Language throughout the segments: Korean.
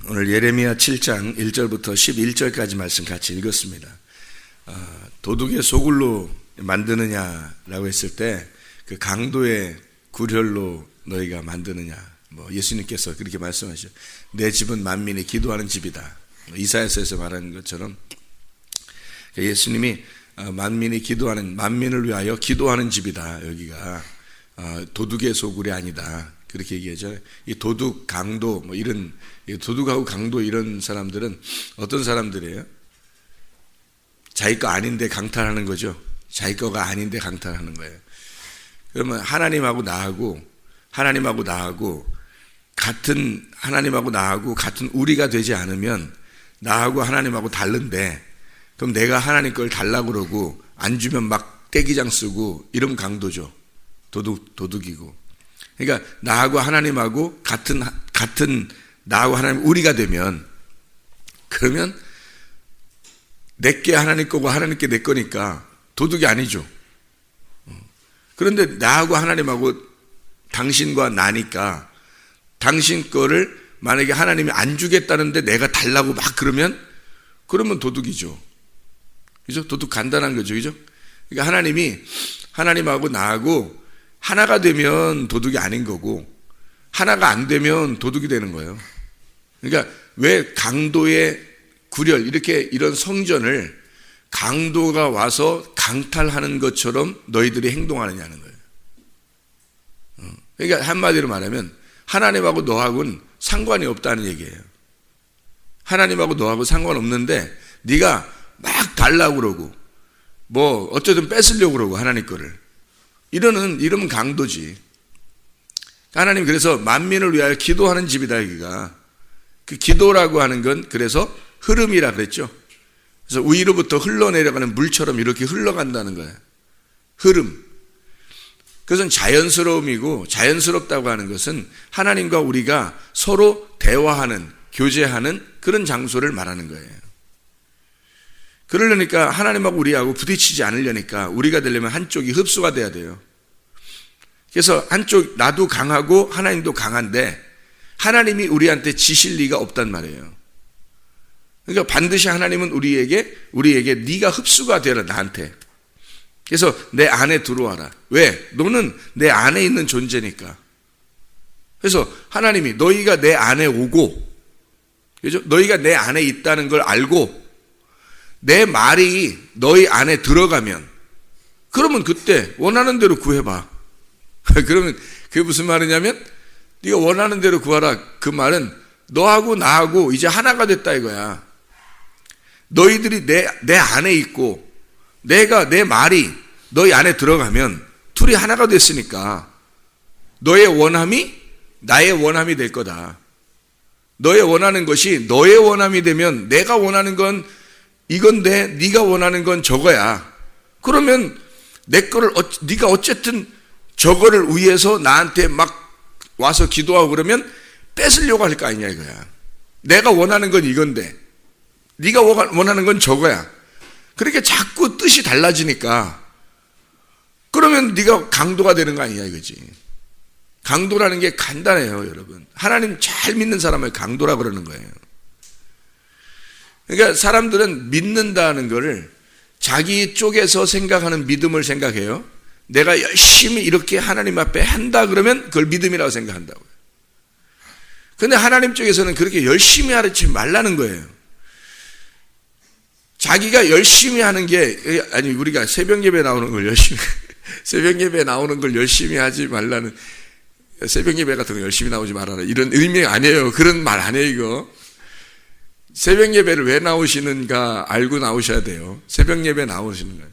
오늘 예레미야 7장 1절부터 11절까지 말씀 같이 읽었습니다. 도둑의 소굴로 만드느냐라고 했을 때 그 강도의 굴혈로 너희가 만드느냐, 예수님께서 그렇게 말씀하시죠. 내 집은 만민이 기도하는 집이다. 이사야서에서 말하는 것처럼 예수님이 만민을 위하여 기도하는 집이다. 여기가 도둑의 소굴이 아니다. 그렇게 얘기하죠. 이 도둑, 강도, 이런 도둑하고 강도 이런 사람들은 어떤 사람들이에요? 자기 거 아닌데 강탈하는 거죠. 자기 거가 아닌데 강탈하는 거예요. 그러면 하나님하고 나하고 같은 우리가 되지 않으면 나하고 하나님하고 다른데, 그럼 내가 하나님 걸 달라고 그러고 안 주면 막 떼기장 쓰고 이러면 강도죠. 도둑이고. 그러니까 나하고 하나님하고 같은 나하고 하나님 우리가 되면, 그러면 내게 하나님 거고 하나님께 내 거니까 도둑이 아니죠. 그런데 나하고 하나님하고 당신과 나니까 당신 거를 만약에 하나님이 안 주겠다는데 내가 달라고 막 그러면 도둑이죠. 그죠? 도둑 간단한 거죠. 그죠? 그러니까 하나님하고 나하고 하나가 되면 도둑이 아닌 거고, 하나가 안 되면 도둑이 되는 거예요. 그러니까 왜 강도의 굴혈, 이런 성전을 강도가 와서 강탈하는 것처럼 너희들이 행동하느냐는 거예요. 그러니까 한마디로 말하면 하나님하고 너하고는 상관이 없다는 얘기예요. 하나님하고 너하고 상관없는데 네가 막 달라고 그러고 어쩌든 뺏으려고 그러고 하나님 거를 이러면 강도지. 하나님 그래서 만민을 위하여 기도하는 집이다. 여기가 그 기도라고 하는 건 그래서 흐름이라 그랬죠. 그래서 위로부터 흘러내려가는 물처럼 이렇게 흘러간다는 거예요. 흐름. 그것은 자연스러움이고, 자연스럽다고 하는 것은 하나님과 우리가 서로 대화하는, 교제하는 그런 장소를 말하는 거예요. 그러려니까 하나님하고 우리하고 부딪히지 않으려니까 우리가 되려면 한쪽이 흡수가 돼야 돼요. 그래서 한쪽 나도 강하고 하나님도 강한데 하나님이 우리한테 지실 리가 없단 말이에요. 그러니까 반드시 하나님은 우리에게 네가 흡수가 되라, 나한테. 그래서 내 안에 들어와라. 왜? 너는 내 안에 있는 존재니까. 그래서 하나님이 너희가 내 안에 오고, 그죠? 너희가 내 안에 있다는 걸 알고 내 말이 너희 안에 들어가면, 그러면 그때 원하는 대로 구해봐. 그러면 그게 무슨 말이냐면 네가 원하는 대로 구하라. 그 말은 너하고 나하고 이제 하나가 됐다 이거야. 너희들이 내 안에 있고 내 말이 너희 안에 들어가면 둘이 하나가 됐으니까 너의 원함이 나의 원함이 될 거다. 너의 원하는 것이 너의 원함이 되면 내가 원하는 건 이건데 네가 원하는 건 저거야. 그러면 내 거를 네가 어쨌든 저거를 위해서 나한테 막 와서 기도하고 그러면 뺏으려고 할 거 아니냐 이거야. 내가 원하는 건 이건데 네가 원하는 건 저거야. 그렇게 자꾸 뜻이 달라지니까 그러면 네가 강도가 되는 거 아니냐 이거지. 강도라는 게 간단해요, 여러분. 하나님 잘 믿는 사람을 강도라 그러는 거예요. 그러니까 사람들은 믿는다는 거를 자기 쪽에서 생각하는 믿음을 생각해요. 내가 열심히 이렇게 하나님 앞에 한다 그러면 그걸 믿음이라고 생각한다고요. 근데 하나님 쪽에서는 그렇게 열심히 하지 말라는 거예요. 자기가 열심히 하는 게, 우리가 새벽 예배 나오는 걸 열심히 하지 말라는, 새벽 예배 같은 거 열심히 나오지 말아라. 이런 의미 아니에요. 그런 말 아니에요, 이거. 새벽 예배를 왜 나오시는가 알고 나오셔야 돼요. 새벽 예배 나오시는 거예요.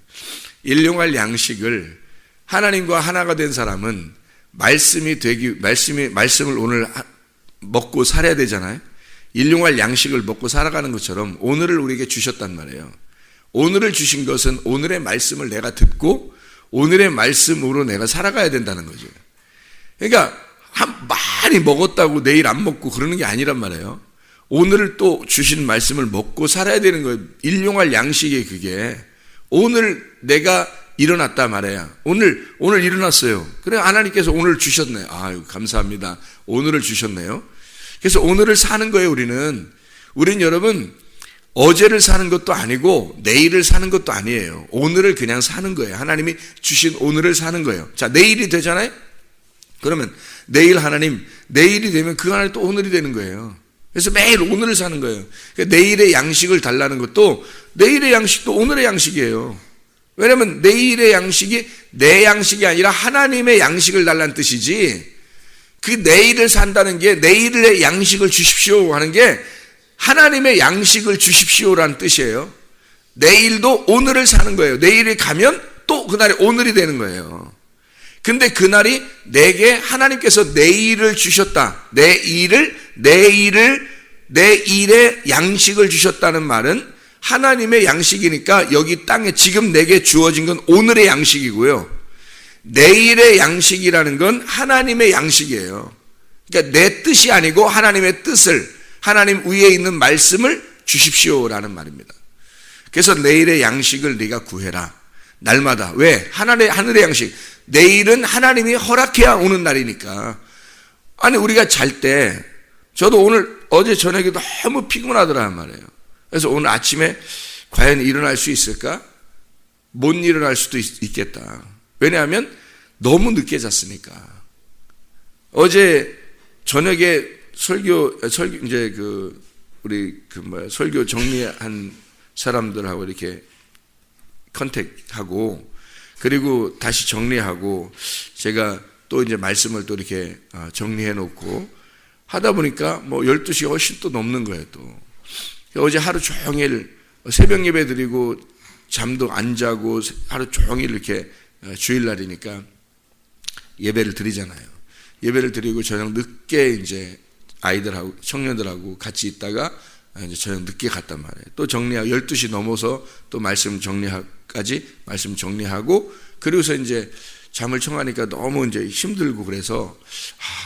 일용할 양식을 하나님과 하나가 된 사람은 말씀을 오늘 먹고 살아야 되잖아요. 일용할 양식을 먹고 살아가는 것처럼 오늘을 우리에게 주셨단 말이에요. 오늘을 주신 것은 오늘의 말씀을 내가 듣고 오늘의 말씀으로 내가 살아가야 된다는 거죠. 그러니까 많이 먹었다고 내일 안 먹고 그러는 게 아니란 말이에요. 오늘 또 주신 말씀을 먹고 살아야 되는 거예요. 일용할 양식이 그게. 오늘 내가 일어났다 말이에요. 오늘 일어났어요. 그래 하나님께서 오늘 주셨네. 아유 감사합니다. 오늘을 주셨네요. 그래서 오늘을 사는 거예요. 우리는 여러분 어제를 사는 것도 아니고 내일을 사는 것도 아니에요. 오늘을 그냥 사는 거예요. 하나님이 주신 오늘을 사는 거예요. 자, 내일이 되잖아요. 그러면 내일이 되면 그 하나님 또 오늘이 되는 거예요. 그래서 매일 오늘을 사는 거예요. 그러니까 내일의 양식을 달라는 것도 내일의 양식도 오늘의 양식이에요. 왜냐하면 내일의 양식이 내 양식이 아니라 하나님의 양식을 달라는 뜻이지, 그 내일을 산다는 게 내일의 양식을 주십시오 하는 게 하나님의 양식을 주십시오라는 뜻이에요. 내일도 오늘을 사는 거예요. 내일이 가면 또 그날이 오늘이 되는 거예요. 근데 그날이 내게 하나님께서 내일을 주셨다. 내 일의 양식을 주셨다는 말은 하나님의 양식이니까 여기 땅에 지금 내게 주어진 건 오늘의 양식이고요. 내일의 양식이라는 건 하나님의 양식이에요. 그러니까 내 뜻이 아니고 하나님의 뜻을, 하나님 위에 있는 말씀을 주십시오라는 말입니다. 그래서 내일의 양식을 네가 구해라. 날마다. 왜? 하늘의 양식. 내일은 하나님이 허락해야 오는 날이니까. 아니, 우리가 잘 때, 저도 어제 저녁에 너무 피곤하더란 말이에요. 그래서 오늘 아침에 과연 일어날 수 있을까? 못 일어날 수도 있겠다. 왜냐하면 너무 늦게 잤으니까. 어제 저녁에 설교 정리한 사람들하고 이렇게 컨택하고, 그리고 다시 정리하고, 제가 또 이제 말씀을 또 이렇게 정리해 놓고 하다 보니까 12시가 훨씬 또 넘는 거예요, 또. 어제 하루 종일 새벽 예배 드리고 잠도 안 자고 하루 종일 이렇게 주일날이니까 예배를 드리잖아요. 예배를 드리고 저녁 늦게 이제 아이들하고 청년들하고 같이 있다가 이제 저녁 늦게 갔단 말이에요. 또 정리하고 12시 넘어서 또 말씀 정리하고, 그리고서 이제 잠을 청하니까 너무 이제 힘들고, 그래서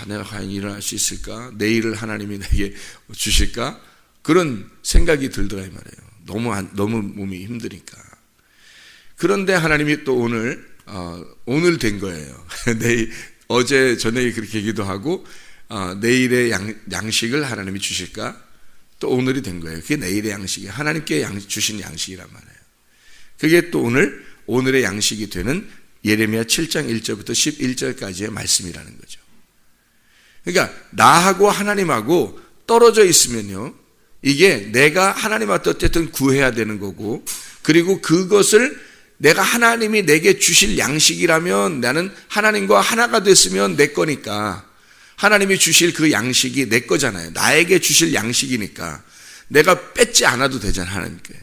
내가 과연 일어날 수 있을까? 내일을 하나님이 내게 주실까? 그런 생각이 들더라 이 말이에요. 너무 몸이 힘드니까. 그런데 하나님이 또 오늘 된 거예요. 어제 저녁에 그렇게 기도하고 내일의 양식을 하나님이 주실까? 또 오늘이 된 거예요. 그게 내일의 양식이에요. 하나님께 주신 양식이란 말이에요. 그게 또 오늘의 양식이 되는 예레미야 7장 1절부터 11절까지의 말씀이라는 거죠. 그러니까 나하고 하나님하고 떨어져 있으면요, 이게 내가 하나님한테 어쨌든 구해야 되는 거고, 그리고 그것을 하나님이 내게 주실 양식이라면 나는 하나님과 하나가 됐으면 내 거니까, 하나님이 주실 그 양식이 내 거잖아요. 나에게 주실 양식이니까 내가 뺏지 않아도 되잖아요, 하나님께.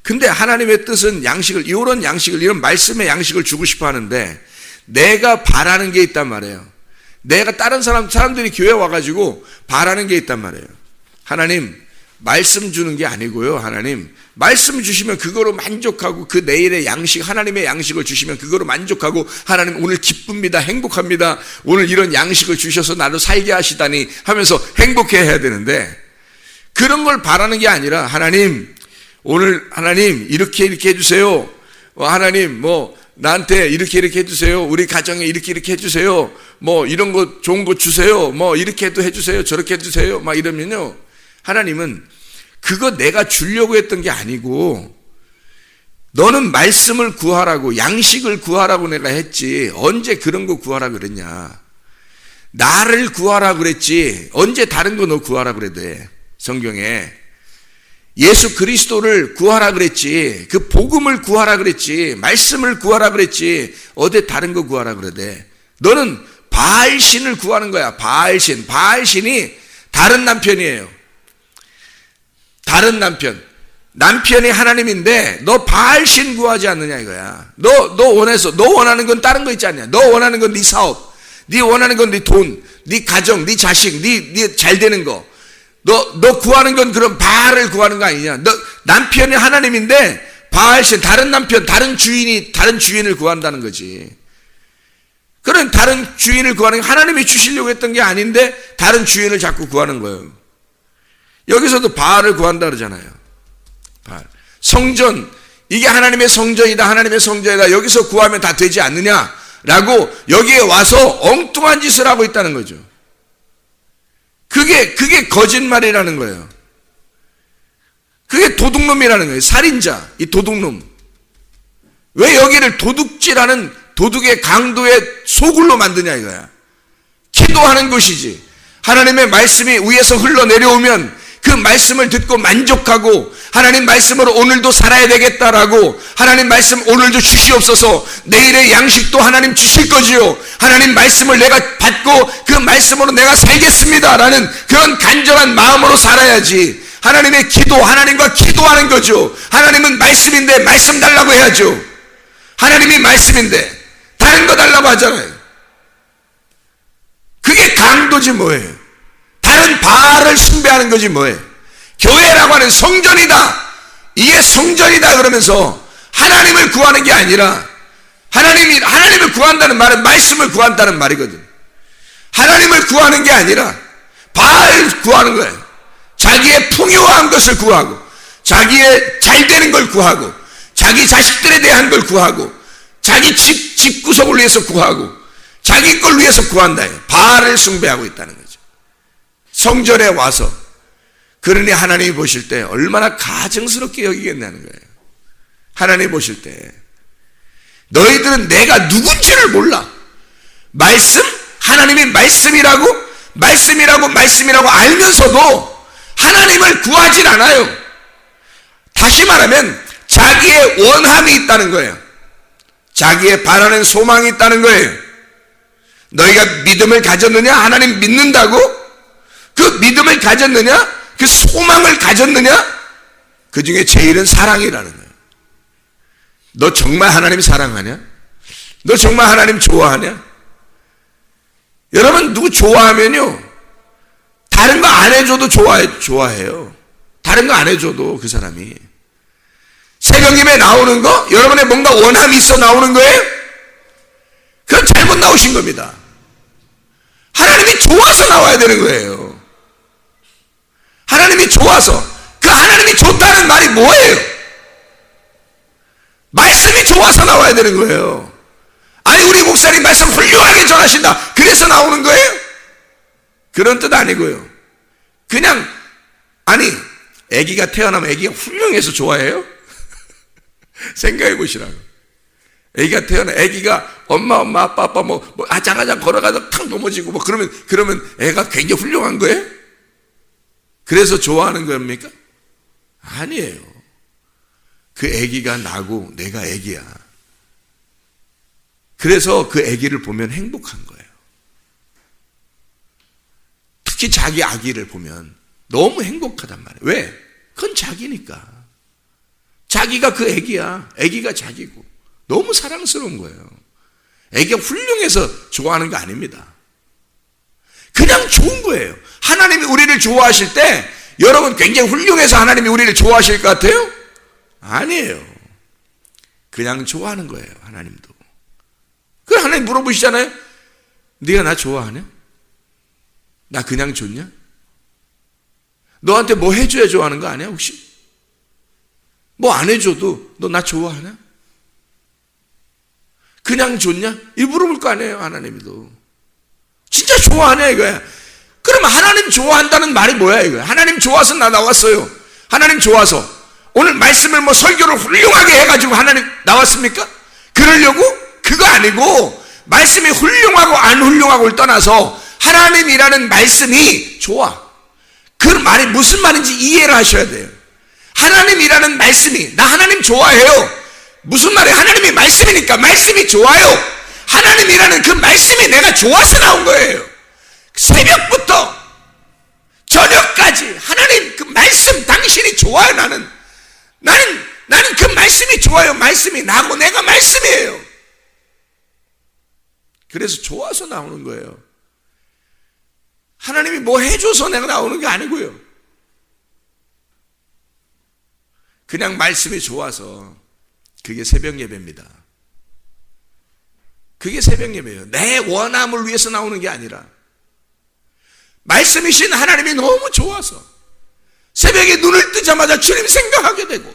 근데 하나님의 뜻은 이런 말씀의 양식을 주고 싶어 하는데, 내가 바라는 게 있단 말이에요. 내가 다른 사람들이 교회 와가지고 바라는 게 있단 말이에요. 하나님, 말씀 주는 게 아니고요. 하나님, 말씀 주시면 그거로 만족하고, 그 내일의 양식, 하나님의 양식을 주시면 그거로 만족하고, 하나님 오늘 기쁩니다, 행복합니다, 오늘 이런 양식을 주셔서 나를 살게 하시다니 하면서 행복해 해야 되는데, 그런 걸 바라는 게 아니라, 하나님 오늘 하나님 이렇게 해주세요. 하나님 나한테 이렇게 해주세요. 우리 가정에 이렇게 해주세요. 이런 거 좋은 거 주세요. 이렇게도 해주세요. 저렇게 해주세요. 막 이러면요, 하나님은 그거 내가 주려고 했던 게 아니고, 너는 말씀을 구하라고, 양식을 구하라고 내가 했지, 언제 그런 거 구하라 그랬냐. 나를 구하라 그랬지, 언제 다른 거 너 구하라 그래도 돼. 성경에 예수 그리스도를 구하라 그랬지, 그 복음을 구하라 그랬지, 말씀을 구하라 그랬지, 어디 다른 거 구하라 그러대. 너는 바알신을 구하는 거야. 바알신이 다른 남편이에요. 다른 남편이 하나님인데 너 바알신 구하지 않느냐 이거야. 너 원하는 건 다른 거 있지 않냐. 너 원하는 건 네 사업, 네 원하는 건 네 돈, 네 가정, 네 자식, 네 잘 되는 거. 너 구하는 건 그럼 바알을 구하는 거 아니냐. 너 남편이 하나님인데 바알신, 다른 주인을 구한다는 거지. 그런 다른 주인을 구하는 게 하나님이 주시려고 했던 게 아닌데 다른 주인을 자꾸 구하는 거예요. 여기서도 바알을 구한다 그러잖아요. 바알. 성전, 이게 하나님의 성전이다. 여기서 구하면 다 되지 않느냐라고 여기에 와서 엉뚱한 짓을 하고 있다는 거죠. 그게 거짓말이라는 거예요. 그게 도둑놈이라는 거예요. 살인자, 이 도둑놈. 왜 여기를 도둑질하는 도둑의 강도의 소굴로 만드냐 이거야. 기도하는 것이지. 하나님의 말씀이 위에서 흘러내려오면 그 말씀을 듣고 만족하고 하나님 말씀으로 오늘도 살아야 되겠다라고 하나님 말씀 오늘도 주시옵소서. 내일의 양식도 하나님 주실 거지요. 하나님 말씀을 내가 받고 그 말씀으로 내가 살겠습니다라는 그런 간절한 마음으로 살아야지. 하나님의 기도, 하나님과 기도하는 거죠. 하나님은 말씀인데 말씀 달라고 해야죠. 하나님이 말씀인데 다른 거 달라고 하잖아요. 그게 강도지 뭐예요. 다른 바알을 숭배하는 거지 뭐예요. 교회라고 하는 성전이다. 이게 성전이다 그러면서 하나님을 구하는 게 아니라 하나님을 구한다는 말은 말씀을 구한다는 말이거든. 하나님을 구하는 게 아니라 바알 구하는 거예요. 자기의 풍요한 것을 구하고 자기의 잘 되는 걸 구하고 자기 자식들에 대한 걸 구하고 자기 집 구석을 위해서 구하고 자기 걸 위해서 구한다. 바알을 숭배하고 있다는 거죠. 성전에 와서 그러니 하나님이 보실 때 얼마나 가증스럽게 여기겠냐는 거예요. 하나님이 보실 때 너희들은 내가 누군지를 몰라. 하나님이 말씀이라고 알면서도 하나님을 구하질 않아요. 다시 말하면 자기의 원함이 있다는 거예요. 자기의 바라는 소망이 있다는 거예요. 너희가 믿음을 가졌느냐? 하나님 믿는다고? 그 믿음을 가졌느냐? 그 소망을 가졌느냐? 그 중에 제일은 사랑이라는 거예요. 너 정말 하나님 사랑하냐? 너 정말 하나님 좋아하냐? 여러분 누구 좋아하면요 다른 거 안 해줘도 좋아해요. 다른 거 안 해줘도 그 사람이. 새벽 예배 나오는 거 여러분의 뭔가 원함이 있어 나오는 거예요? 그건 잘못 나오신 겁니다. 하나님이 좋아서 나와야 되는 거예요. 하나님이 좋아서. 그 하나님이 좋다는 말이 뭐예요? 말씀이 좋아서 나와야 되는 거예요. 아니 우리 목사님 말씀 훌륭하게 전하신다 그래서 나오는 거예요? 그런 뜻 아니고요. 그냥 아기가 태어나면 아기가 훌륭해서 좋아해요? 생각해 보시라고. 아기가 엄마 아빠 아장아장 걸어가다 탁 넘어지고 그러면 애가 굉장히 훌륭한 거예요? 그래서 좋아하는 겁니까? 아니에요. 그 아기가 나고 내가 아기야. 그래서 그 아기를 보면 행복한 거예요. 특히 자기 아기를 보면 너무 행복하단 말이에요. 왜? 그건 자기니까. 자기가 그 아기야. 아기가 자기고. 너무 사랑스러운 거예요. 아기가 훌륭해서 좋아하는 거 아닙니다. 그냥 좋은 거예요. 하나님이 우리를 좋아하실 때 여러분 굉장히 훌륭해서 하나님이 우리를 좋아하실 것 같아요? 아니에요. 그냥 좋아하는 거예요. 하나님도. 그럼 하나님 물어보시잖아요. 네가 나 좋아하냐? 나 그냥 좋냐? 너한테 뭐 해줘야 좋아하는 거 아니야 혹시? 뭐 안 해줘도 너 나 좋아하냐? 그냥 좋냐? 이 물어볼 거 아니에요. 하나님도 진짜 좋아하냐 이거야. 그럼 하나님 좋아한다는 말이 뭐야 이거야. 하나님 좋아서 나 나왔어요. 하나님 좋아서 오늘 말씀을 설교를 훌륭하게 해가지고 하나님 나왔습니까? 그러려고? 그거 아니고 말씀이 훌륭하고 안 훌륭하고를 떠나서 하나님이라는 말씀이 좋아. 그 말이 무슨 말인지 이해를 하셔야 돼요. 하나님이라는 말씀이 나 하나님 좋아해요. 무슨 말이에요? 하나님이 말씀이니까 말씀이 좋아요. 하나님이라는 그 말씀이 내가 좋아서 나온 거예요. 새벽부터 저녁까지 하나님 그 말씀 당신이 좋아요. 나는 그 말씀이 좋아요. 말씀이 나고 내가 말씀이에요. 그래서 좋아서 나오는 거예요. 하나님이 뭐 해줘서 내가 나오는 게 아니고요. 그냥 말씀이 좋아서. 그게 새벽 예배입니다. 그게 새벽 예배예요. 내 원함을 위해서 나오는 게 아니라 말씀이신 하나님이 너무 좋아서 새벽에 눈을 뜨자마자 주님 생각하게 되고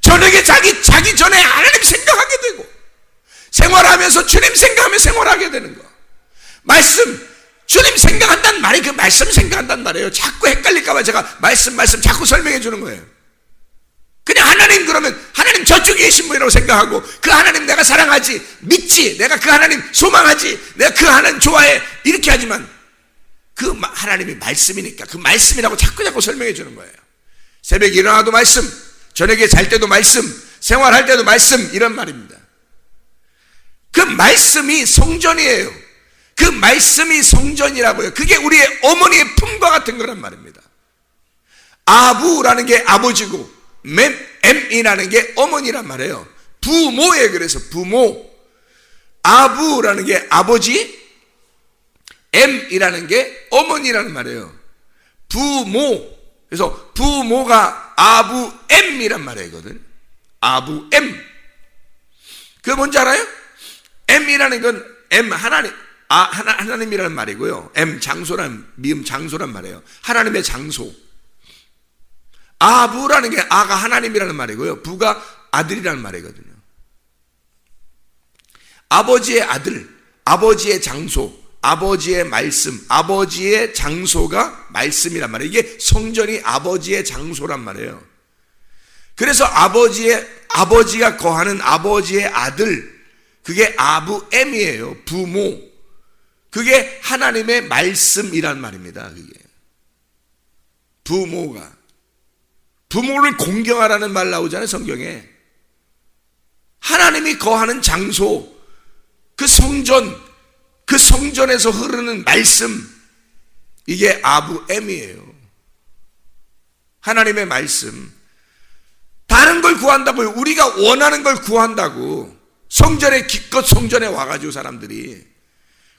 저녁에 자기 전에 하나님 생각하게 되고 생활하면서 주님 생각하며 생활하게 되는 거. 말씀 주님 생각한다는 말이 그 말씀 생각한다는 말이에요. 자꾸 헷갈릴까봐 제가 말씀 자꾸 설명해 주는 거예요. 그냥 하나님 그러면 하나님 저쪽에 계신 분이라고 생각하고 그 하나님 내가 사랑하지, 믿지, 내가 그 하나님 소망하지, 내가 그 하나님 좋아해, 이렇게 하지만 그 하나님이 말씀이니까 그 말씀이라고 자꾸 설명해 주는 거예요. 새벽에 일어나도 말씀, 저녁에 잘 때도 말씀, 생활할 때도 말씀, 이런 말입니다. 그 말씀이 성전이에요. 그 말씀이 성전이라고요. 그게 우리의 어머니의 품과 같은 거란 말입니다. 아부라는 게 아버지고 M이라는 게 어머니란 말이에요. 부모예요. 그래서 부모. 아부라는 게 아버지, M이라는 게 어머니라는 말이에요. 부모. 그래서 부모가 아부 M이란 말이거든. 아부 M. 그게 뭔지 알아요? M이라는 건 M 하나님, 하나님이라는 말이고요. M 미음 장소란 말이에요. 하나님의 장소. 아부라는 게 아가 하나님이라는 말이고요. 부가 아들이라는 말이거든요. 아버지의 아들, 아버지의 장소, 아버지의 말씀, 아버지의 장소가 말씀이란 말이에요. 이게 성전이 아버지의 장소란 말이에요. 그래서 아버지가 거하는 아버지의 아들, 그게 아부 M이에요. 부모. 그게 하나님의 말씀이란 말입니다. 그게. 부모를 공경하라는 말 나오잖아요, 성경에. 하나님이 거하는 장소, 그 성전에서 흐르는 말씀, 이게 아부 M이에요. 하나님의 말씀. 다른 걸 구한다고요. 우리가 원하는 걸 구한다고. 기껏 성전에 와가지고 사람들이.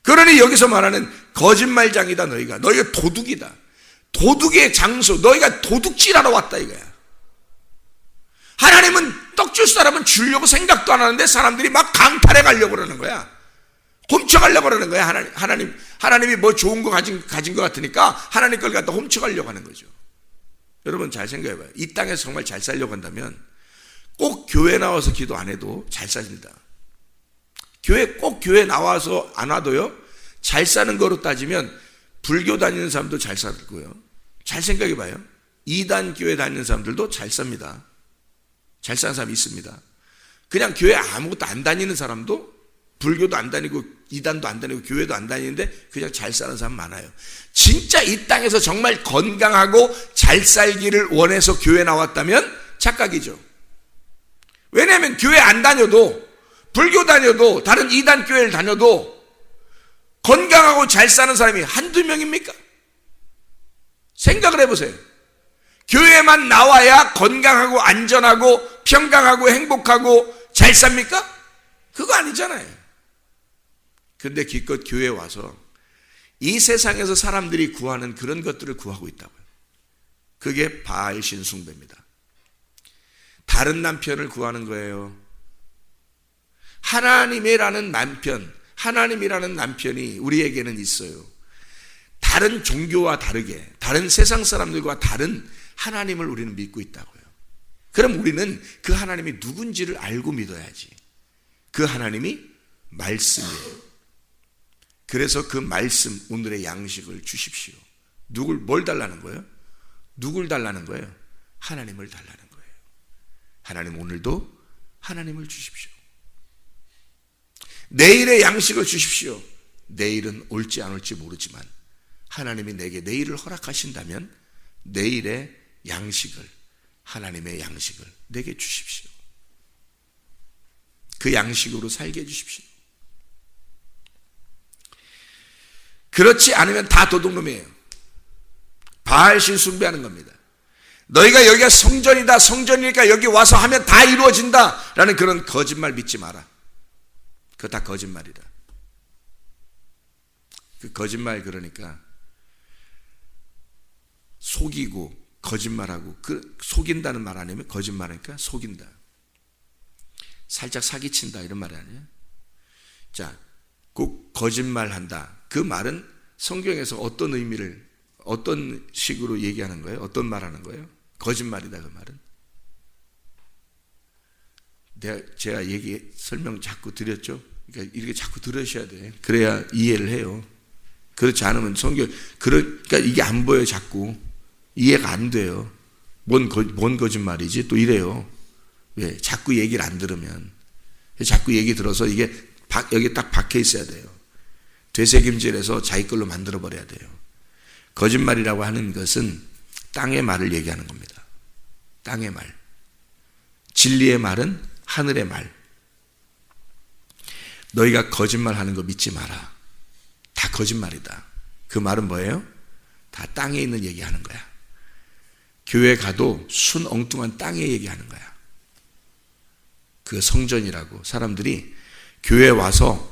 그러니 여기서 말하는 거짓말장이다 너희가. 너희가 도둑이다. 도둑의 장소, 너희가 도둑질하러 왔다 이거야. 하나님은 떡 줄 사람은 주려고 생각도 안 하는데 사람들이 막 강탈해 가려고 그러는 거야. 훔쳐가려고 그러는 거야. 하나님이 뭐 좋은 거 가진 것 같으니까 하나님 걸 갖다 훔쳐가려고 하는 거죠. 여러분 잘 생각해봐요. 이 땅에서 정말 잘 살려고 한다면 꼭 교회 나와서 기도 안 해도 잘 삽니다. 꼭 교회 나와서 안 와도요, 잘 사는 거로 따지면 불교 다니는 사람도 잘 살고요. 잘 생각해봐요. 이단 교회 다니는 사람들도 잘 삽니다. 잘 사는 사람이 있습니다. 그냥 교회 아무것도 안 다니는 사람도, 불교도 안 다니고 이단도 안 다니고 교회도 안 다니는데 그냥 잘 사는 사람 많아요. 진짜 이 땅에서 정말 건강하고 잘 살기를 원해서 교회 나왔다면 착각이죠. 왜냐하면 교회 안 다녀도, 불교 다녀도, 다른 이단 교회를 다녀도 건강하고 잘 사는 사람이 한두 명입니까? 생각을 해보세요. 교회만 나와야 건강하고 안전하고 평강하고 행복하고 잘 삽니까? 그거 아니잖아요. 근데 기껏 교회에 와서 이 세상에서 사람들이 구하는 그런 것들을 구하고 있다고요. 그게 바알신 숭배입니다. 다른 남편을 구하는 거예요. 하나님이라는 남편이 우리에게는 있어요. 다른 종교와 다르게, 다른 세상 사람들과 다른 하나님을 우리는 믿고 있다고요. 그럼 우리는 그 하나님이 누군지를 알고 믿어야지. 그 하나님이 말씀이에요. 그래서 그 말씀, 오늘의 양식을 주십시오. 뭘 달라는 거예요? 누굴 달라는 거예요? 하나님을 달라는 거예요. 하나님 오늘도 하나님을 주십시오. 내일의 양식을 주십시오. 내일은 올지 안 올지 모르지만 하나님이 내게 내일을 허락하신다면 내일의 양식을, 하나님의 양식을 내게 주십시오. 그 양식으로 살게 해주십시오. 그렇지 않으면 다 도둑놈이에요. 바알신 숭배하는 겁니다. 너희가 여기가 성전이다, 성전이니까 여기 와서 하면 다 이루어진다 라는 그런 거짓말 믿지 마라. 그거 다 거짓말이다. 그 거짓말, 그러니까 속이고 거짓말하고, 그 속인다는 말 아니면 거짓말하니까 속인다. 살짝 사기친다 이런 말이 아니에요. 자, 꼭 거짓말한다. 그 말은 성경에서 어떤 의미를, 어떤 식으로 얘기하는 거예요? 어떤 말하는 거예요? 거짓말이다 그 말은. 제가 설명 자꾸 드렸죠. 그러니까 이렇게 자꾸 들으셔야 돼. 그래야 이해를 해요. 그렇지 않으면 그러니까 이게 안 보여요, 자꾸. 이해가 안 돼요. 뭔 거짓말이지? 또 이래요. 왜? 자꾸 얘기를 안 들으면. 자꾸 얘기 들어서 이게 여기 딱 박혀 있어야 돼요. 되새김질해서 자기 걸로 만들어버려야 돼요. 거짓말이라고 하는 것은 땅의 말을 얘기하는 겁니다. 땅의 말. 진리의 말은 하늘의 말. 너희가 거짓말하는 거 믿지 마라. 다 거짓말이다. 그 말은 뭐예요? 다 땅에 있는 얘기하는 거야. 교회 가도 순 엉뚱한 땅에 얘기하는 거야. 그 성전이라고. 사람들이 교회 와서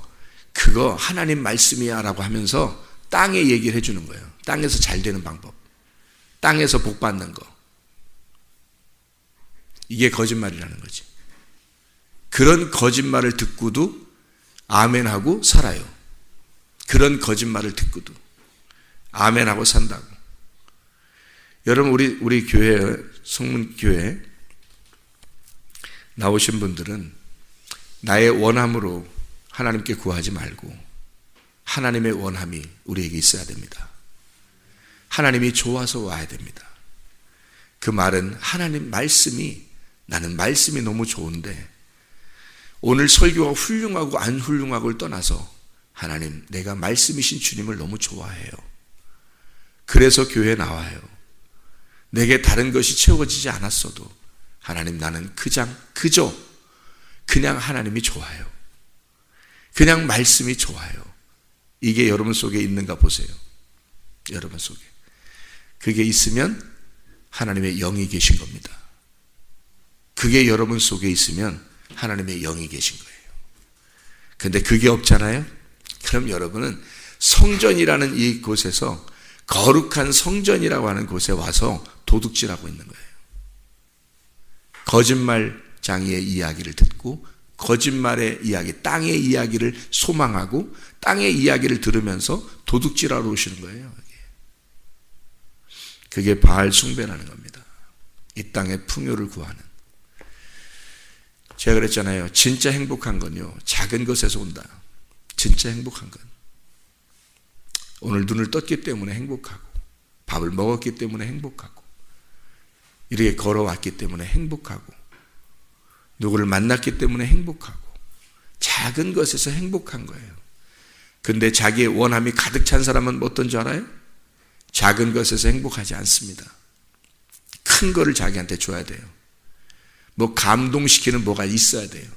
그거 하나님 말씀이야 라고 하면서 땅에 얘기를 해주는 거예요. 땅에서 잘 되는 방법. 땅에서 복 받는 거. 이게 거짓말이라는 거지. 그런 거짓말을 듣고도 아멘하고 살아요. 그런 거짓말을 듣고도 아멘하고 산다고. 여러분 우리 교회 성문교회 나오신 분들은 나의 원함으로 하나님께 구하지 말고 하나님의 원함이 우리에게 있어야 됩니다. 하나님이 좋아서 와야 됩니다. 그 말은 하나님 말씀이 나는 말씀이 너무 좋은데 오늘 설교가 훌륭하고 안 훌륭하고를 떠나서 하나님 내가 말씀이신 주님을 너무 좋아해요. 그래서 교회에 나와요. 내게 다른 것이 채워지지 않았어도 하나님 나는 그저 그냥 하나님이 좋아요. 그냥 말씀이 좋아요. 이게 여러분 속에 있는가 보세요. 여러분 속에. 그게 있으면 하나님의 영이 계신 겁니다. 그게 여러분 속에 있으면 하나님의 영이 계신 거예요. 근데 그게 없잖아요? 그럼 여러분은 성전이라는 이 곳에서 거룩한 성전이라고 하는 곳에 와서 도둑질하고 있는 거예요. 거짓말장이의 이야기를 듣고 거짓말의 이야기, 땅의 이야기를 소망하고 땅의 이야기를 들으면서 도둑질하러 오시는 거예요. 그게 바알 숭배라는 겁니다. 이 땅의 풍요를 구하는. 제가 그랬잖아요. 진짜 행복한 건요, 작은 것에서 온다. 진짜 행복한 건. 오늘 눈을 떴기 때문에 행복하고, 밥을 먹었기 때문에 행복하고, 이렇게 걸어왔기 때문에 행복하고, 누구를 만났기 때문에 행복하고, 작은 것에서 행복한 거예요. 근데 자기의 원함이 가득 찬 사람은 어떤 줄 알아요? 작은 것에서 행복하지 않습니다. 큰 거를 자기한테 줘야 돼요. 뭐 감동시키는 뭐가 있어야 돼요.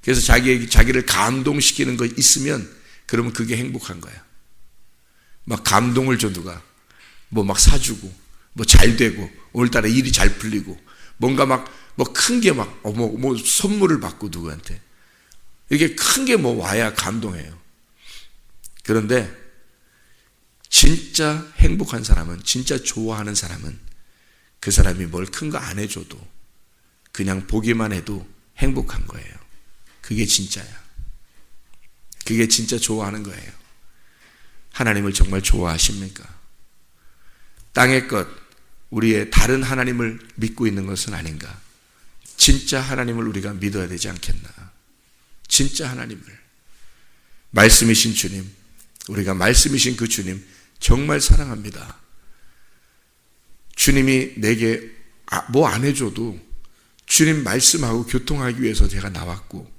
그래서 자기를 감동시키는 거 있으면 그러면 그게 행복한 거야. 막 감동을 줘 누가. 뭐 막 사주고 뭐 잘 되고 오늘따라 일이 잘 풀리고 뭔가 막 뭐 큰 게 막 뭐 선물을 받고 누구한테 이게 큰 게 뭐 와야 감동해요. 그런데 진짜 행복한 사람은, 진짜 좋아하는 사람은 그 사람이 뭘 큰 거 안 해줘도 그냥 보기만 해도 행복한 거예요. 그게 진짜야. 그게 진짜 좋아하는 거예요. 하나님을 정말 좋아하십니까? 땅의 것, 우리의 다른 하나님을 믿고 있는 것은 아닌가? 진짜 하나님을 우리가 믿어야 되지 않겠나? 진짜 하나님을. 말씀이신 주님, 우리가 말씀이신 그 주님 정말 사랑합니다. 주님이 내게 뭐 안 해줘도 주님 말씀하고 교통하기 위해서 제가 나왔고,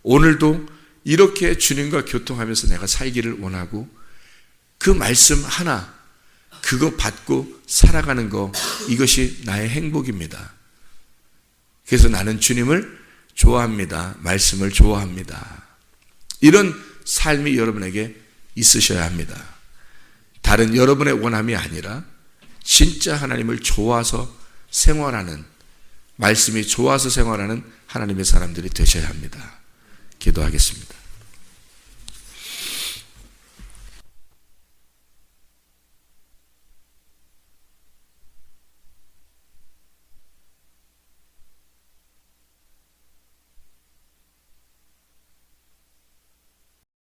오늘도 이렇게 주님과 교통하면서 내가 살기를 원하고, 그 말씀 하나 그거 받고 살아가는 거, 이것이 나의 행복입니다. 그래서 나는 주님을 좋아합니다. 말씀을 좋아합니다. 이런 삶이 여러분에게 있으셔야 합니다. 다른 여러분의 원함이 아니라 진짜 하나님을 좋아서 생활하는, 말씀이 좋아서 생활하는 하나님의 사람들이 되셔야 합니다. 기도하겠습니다.